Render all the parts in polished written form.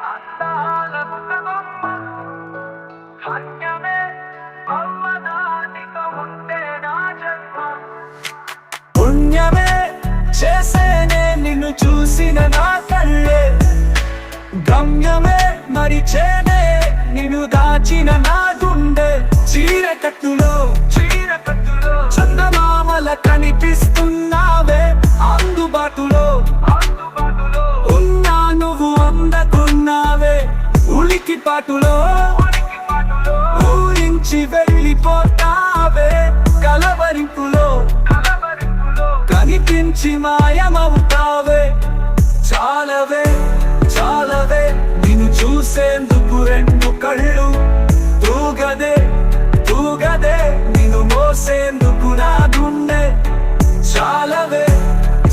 అందాల ముఖబొమ్మ ధన్యమే అవ్వదానిక ఉంటే నా జన్మ పుణ్యమే చేసేనే నిన్ను చూసిన నా కళ్ళే గమ్యమే మరిచేనే నిన్ను దాచిన నా గుండె చీరకట్టులో చందమామల కనిపిస్తున్నావే అందుబాటులో ఉన్నా నువ్వు అందకున్నావే ఉలికిపాటులో ఊరించి వెళ్ళిపోతావే కలవరింపులో కనిపించి మాయమవుతావే చాలవే చాలవే నిన్ను చూసేందుకు రెండు కళ్ళు తూగదే తూగదే నిన్ను మోసేందుకు నా గుండె చాలవే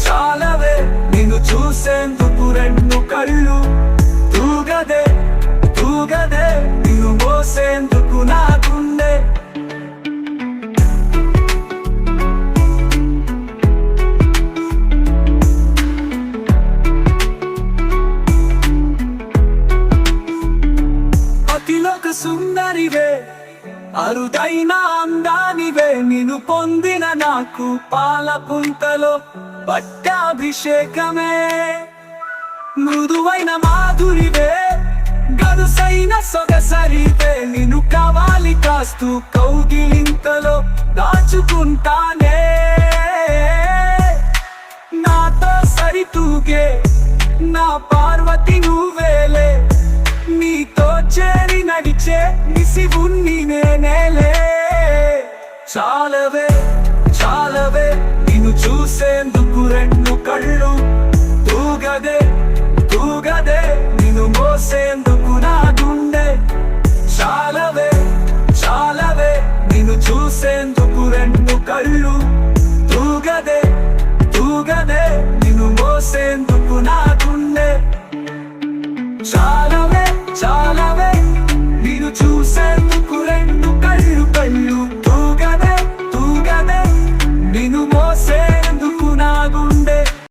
చాలవే నిన్ను చూసేందుకు రెండు కళ్ళు తూగదే తూగదే నిన్ను మోసేందుకు నా గుండె అతిలోక సుందరివే అరుదైన అందానివే నిన్ను పొందిన నాకు పాల పుంతలో పట్టాభిషేకమే మృదువైన మాధురివే గదుసైన సొగసరివే నిన్ను కావాలి కాస్తూ కౌగిలింతలో దాచుకుంటానే నాతో సరితూగే నా పార్వతి నువ్వేలే నీతో చేరి నడిచే నిసివున్ని నేనేలే చాలవే చాలవే నిన్ను చూసేందుకు రెండు కళ్ళు తూగదే